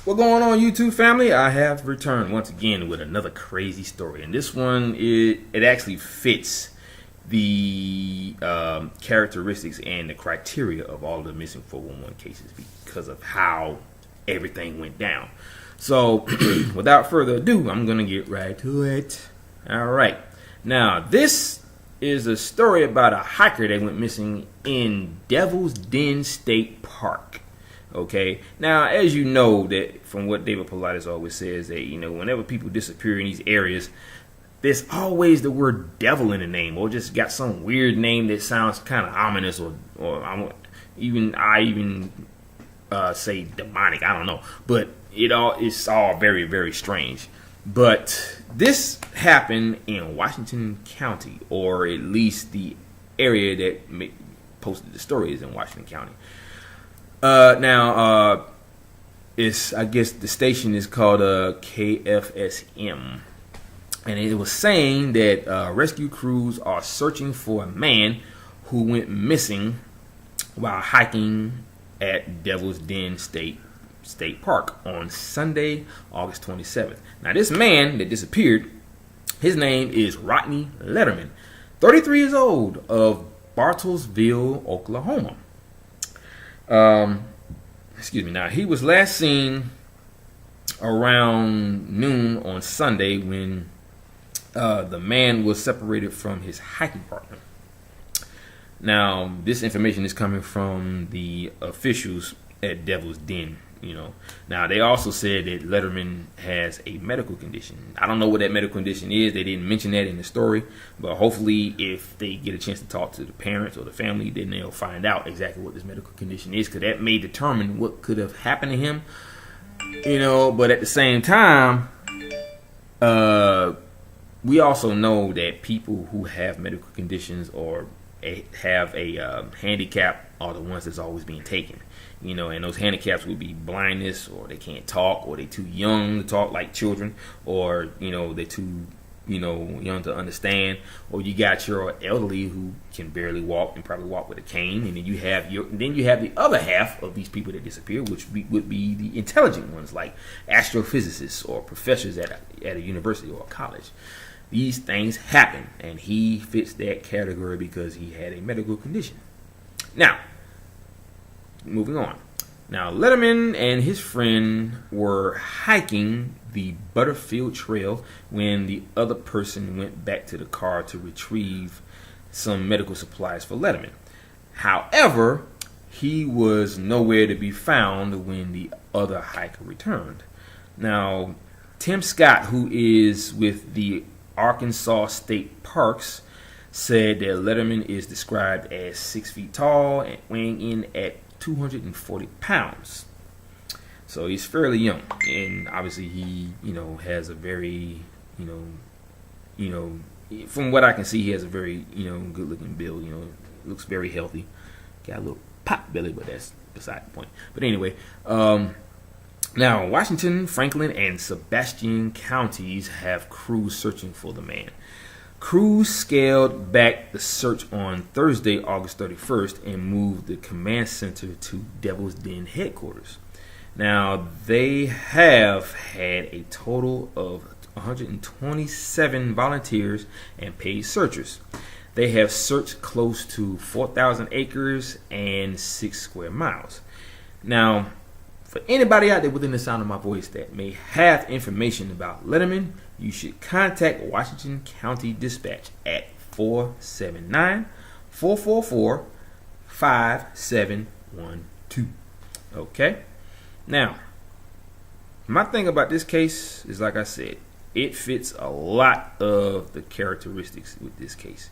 What going on, YouTube family? I have returned once again with another crazy story, and this one it actually fits the characteristics and the criteria of all of the missing 411 cases because of how everything went down. So, without further ado, I'm gonna get right to it. All right, now this is a story about a hiker that went missing in Devil's Den State Park. Okay, now as you know, that from what David Paulides always says, that whenever people disappear in these areas, there's always the word devil in the name, or just got some weird name that sounds kind of ominous, or I even say demonic. I don't know, but it's all very, very strange. But this happened in Washington County, or at least the area that posted the story is in Washington County. It's, I guess the station is called KFSM, and it was saying that rescue crews are searching for a man who went missing while hiking at Devil's Den State Park on Sunday, August 27th. Now, this man that disappeared, his name is Rodney Letterman, 33 years old, of Bartlesville, Oklahoma. Now, he was last seen around noon on Sunday when the man was separated from his hiking partner. Now, this information is coming from the officials at Devil's Den. Now they also said that Letterman has a medical condition. I don't know what that medical condition is. They didn't mention that in the story, but hopefully if they get a chance to talk to the parents or the family, then they'll find out exactly what this medical condition is, because that may determine what could have happened to him. But at the same time, we also know that people who have medical conditions or have a handicap are the ones that's always being taken. And those handicaps would be blindness, or they can't talk, or they're too young to talk like children, or they're too young to understand, or you got your elderly who can barely walk and probably walk with a cane, and then you have the other half of these people that disappear, which would be the intelligent ones, like astrophysicists or professors at a university or a college. These things happen, and he fits that category because he had a medical condition. Now, moving on. Now, Letterman and his friend were hiking the Butterfield Trail when the other person went back to the car to retrieve some medical supplies for Letterman. However, he was nowhere to be found when the other hiker returned. Now, Tim Scott, who is with the Arkansas State Parks, said that Letterman is described as 6 feet tall and weighing in at 240 pounds. So he's fairly young, and obviously he, has a very, from what I can see, he has a very, good-looking build. Looks very healthy. Got a little pot belly, but that's beside the point. But anyway, now Washington, Franklin, and Sebastian counties have crews searching for the man. Crews scaled back the search on Thursday, August 31st, and moved the command center to Devil's Den headquarters. Now, they have had a total of 127 volunteers and paid searchers. They have searched close to 4,000 acres and 6 square miles. Now, for anybody out there within the sound of my voice that may have information about Letterman, you should contact Washington County Dispatch at 479-444-5712. Okay? Now, my thing about this case is, like I said, it fits a lot of the characteristics with this case.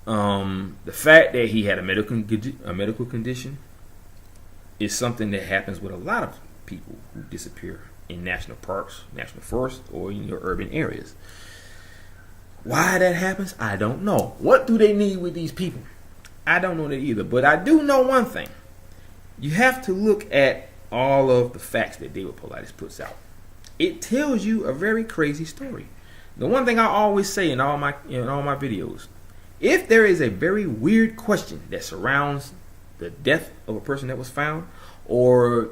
The fact that he had a medical condition is something that happens with a lot of people who disappear in national parks, national forests, or in your urban areas. Why that happens, I don't know. What do they need with these people? I don't know that either. But I do know one thing. You have to look at all of the facts that David Paulides puts out. It tells you a very crazy story. The one thing I always say in all my videos, if there is a very weird question that surrounds the death of a person that was found, or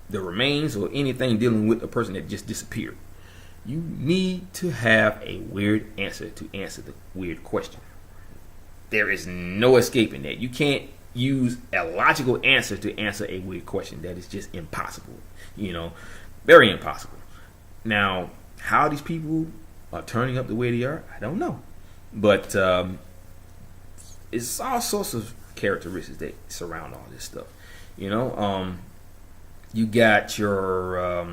the remains or anything dealing with a person that just disappeared, you need to have a weird answer to answer the weird question. There is no escaping that. You can't use a logical answer to answer a weird question. That is just impossible. Very impossible. Now, how these people are turning up the way they are, I don't know. But it's all sorts of characteristics that surround all this stuff. You got your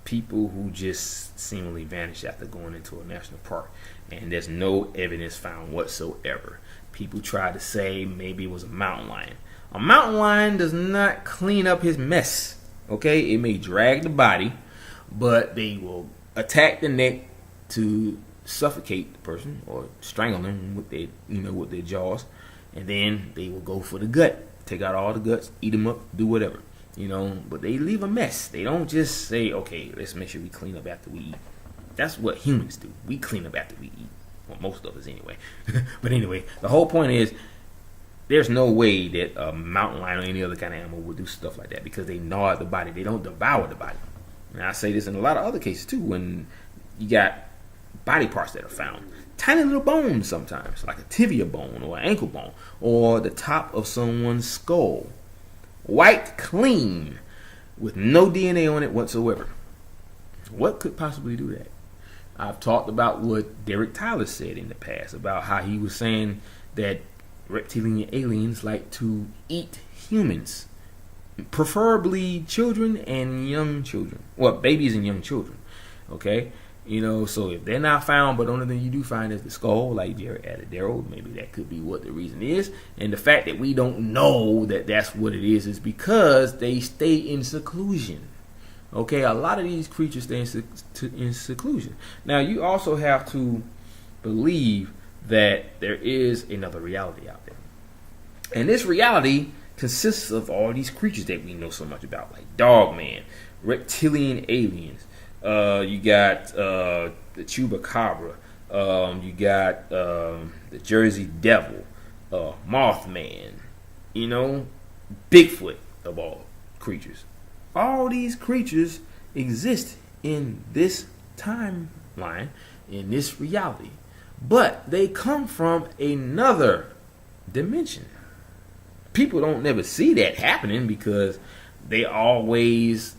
people who just seemingly vanished after going into a national park, and there's no evidence found whatsoever. People try to say maybe it was a mountain lion. A mountain lion does not clean up his mess. Okay, it may drag the body, but they will attack the neck to suffocate the person or strangle them with their jaws, and then they will go for the gut, take out all the guts, eat them up, do whatever. But they leave a mess. They don't just say, okay, let's make sure we clean up after we eat. That's what humans do. We clean up after we eat. Well, most of us anyway. But anyway, the whole point is there's no way that a mountain lion or any other kind of animal would do stuff like that, because they gnaw at the body. They don't devour the body. And I say this in a lot of other cases too, when you got body parts that are found. Tiny little bones sometimes, like a tibia bone or an ankle bone, or the top of someone's skull. Wiped clean with no DNA on it whatsoever. What could possibly do that? I've talked about what Derek Tyler said in the past about how he was saying that reptilian aliens like to eat humans, preferably children and young children. Well, babies and young children. Okay? So if they're not found, but the only thing you do find is the skull, like Jared added Daryl, maybe that could be what the reason is. And the fact that we don't know that that's what it is because they stay in seclusion. Okay, a lot of these creatures stay in seclusion. Now, you also have to believe that there is another reality out there. And this reality consists of all these creatures that we know so much about, like Dogman, reptilian aliens. You got the Chupacabra. You got the Jersey Devil, Mothman. Bigfoot of all creatures. All these creatures exist in this timeline, in this reality, but they come from another dimension. People don't never see that happening because they're always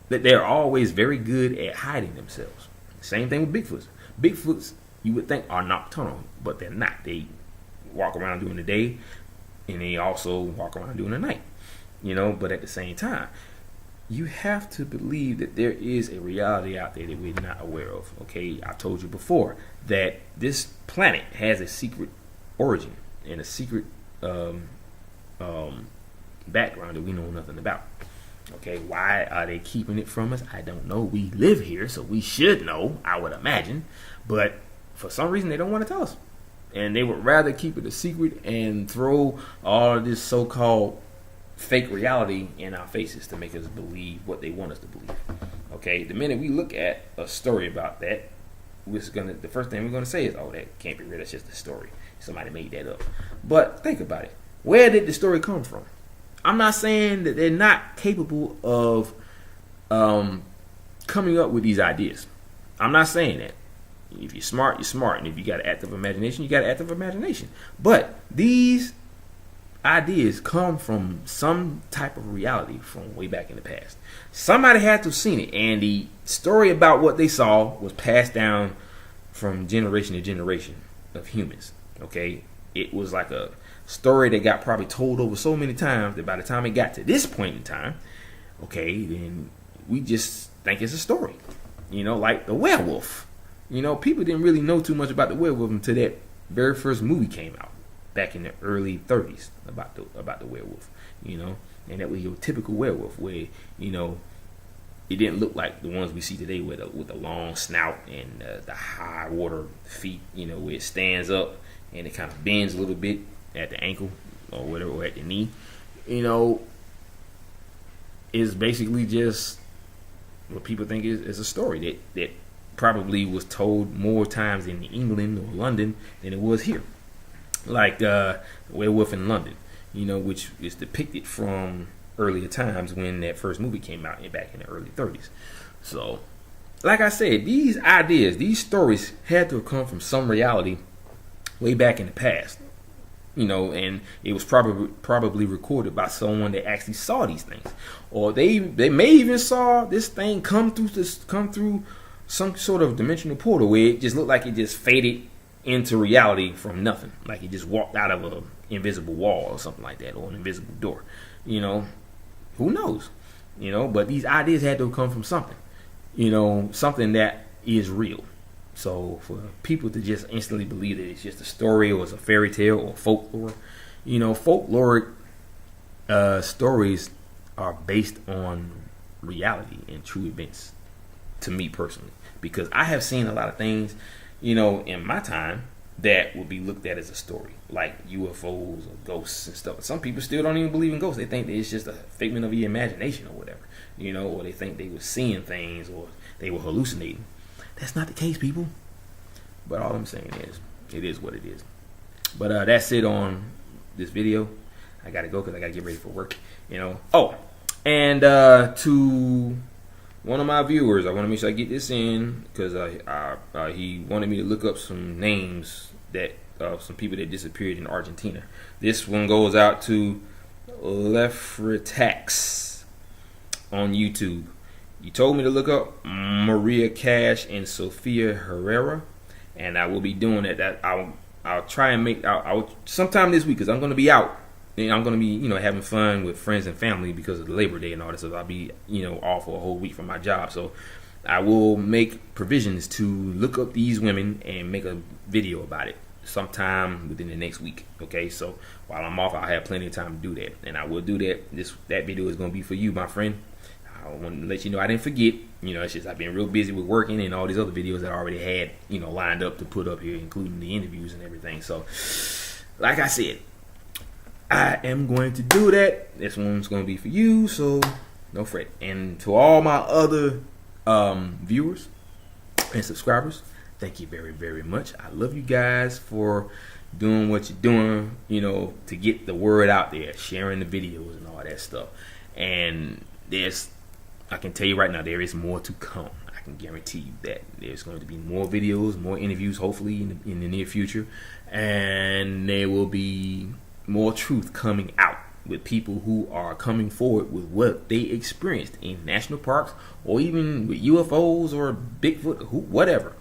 very good at hiding themselves. Same thing with Bigfoots. Bigfoots, you would think, are nocturnal, but they're not. They walk around during the day, and they also walk around during the night. But at the same time, you have to believe that there is a reality out there that we're not aware of. Okay, I told you before that this planet has a secret origin and a secret background that we know nothing about. Okay, why are they keeping it from us? I don't know. We live here, so we should know, I would imagine. But for some reason, they don't want to tell us. And they would rather keep it a secret and throw all of this so-called fake reality in our faces to make us believe what they want us to believe. Okay, the minute we look at a story about that, the first thing we're going to say is, oh, that can't be real. That's just a story. Somebody made that up. But think about it. Where did the story come from? I'm not saying that they're not capable of coming up with these ideas. I'm not saying that. If you're smart, you're smart. And if you got an active imagination, you got an active imagination. But these ideas come from some type of reality from way back in the past. Somebody had to have seen it. And the story about what they saw was passed down from generation to generation of humans. Okay? It was like a story that got probably told over so many times that by the time it got to this point in time, okay, then we just think it's a story. Like the werewolf. People didn't really know too much about the werewolf until that very first movie came out back in the early 30s about the werewolf. And that was your typical werewolf where, it didn't look like the ones we see today with the long snout and the high water feet, where it stands up and it kind of bends a little bit at the ankle or whatever, or at the knee. Is basically just what people think is a story that probably was told more times in England or London than it was here. Like Werewolf in London, which is depicted from earlier times when that first movie came out back in the early 30s. So, like I said, these ideas, these stories had to have come from some reality way back in the past. And it was probably recorded by someone that actually saw these things, or they may even saw this thing come through some sort of dimensional portal where it just looked like it just faded into reality from nothing, like it just walked out of an invisible wall or something like that, or an invisible door. Who knows? But these ideas had to have come from something, something that is real. So for people to just instantly believe that it's just a story or it's a fairy tale or folklore, folkloric stories are based on reality and true events, to me personally, because I have seen a lot of things, in my time that would be looked at as a story, like UFOs or ghosts and stuff. Some people still don't even believe in ghosts. They think that it's just a figment of your imagination or whatever, or they think they were seeing things or they were hallucinating. That's not the case, people. But all I'm saying is, it is what it is. But that's it on this video. I gotta go because I gotta get ready for work. Oh, and to one of my viewers, I want to make sure I get this in because he wanted me to look up some names that some people that disappeared in Argentina. This one goes out to Lefritax on YouTube. You told me to look up Maria Cash and Sofia Herrera, and I will be doing that. I'll try and make I'll sometime this week because I'm going to be out and I'm going to be having fun with friends and family because of the Labor Day and all this. So I'll be off for a whole week from my job. So I will make provisions to look up these women and make a video about it sometime within the next week. Okay, so while I'm off, I'll have plenty of time to do that, and I will do that. That video is going to be for you, my friend. I want to let you know I didn't forget. It's just I've been real busy with working and all these other videos that I already had, lined up to put up here, including the interviews and everything. So, like I said, I am going to do that. This one's going to be for you, so no fret. And to all my other viewers and subscribers, thank you very, very much. I love you guys for doing what you're doing, to get the word out there, sharing the videos and all that stuff. And I can tell you right now, there is more to come. I can guarantee you that there's going to be more videos, more interviews, hopefully in the near future, and there will be more truth coming out with people who are coming forward with what they experienced in national parks or even with UFOs or Bigfoot, whatever.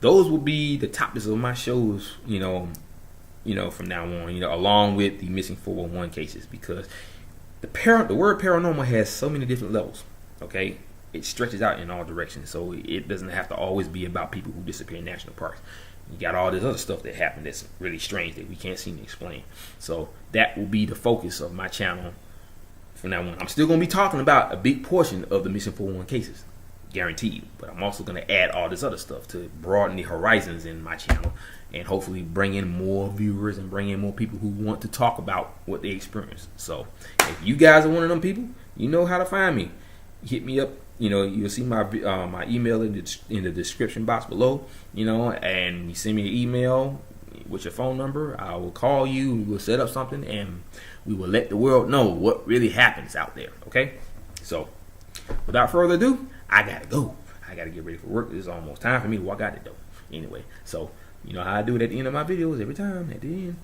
Those will be the topics of my shows, from now on, along with the missing 411 cases, because the word paranormal has so many different levels. Okay, it stretches out in all directions, so it doesn't have to always be about people who disappear in national parks. You got all this other stuff that happened that's really strange that we can't seem to explain. So that will be the focus of my channel from now on. I'm still going to be talking about a big portion of the missing 411 cases, guaranteed. But I'm also going to add all this other stuff to broaden the horizons in my channel and hopefully bring in more viewers and bring in more people who want to talk about what they experience. So if you guys are one of them people, you know how to find me. Hit me up. You'll see my my email in the description box below. And you send me an email with your phone number. I will call you. We will set up something, and we will let the world know what really happens out there. Okay. So, without further ado, I gotta go. I gotta get ready for work. It's almost time for me to walk out the door. Anyway, so you know how I do it at the end of my videos every time. At the end,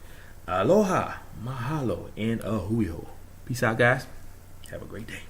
aloha, mahalo, and ahuiho. Peace out, guys. Have a great day.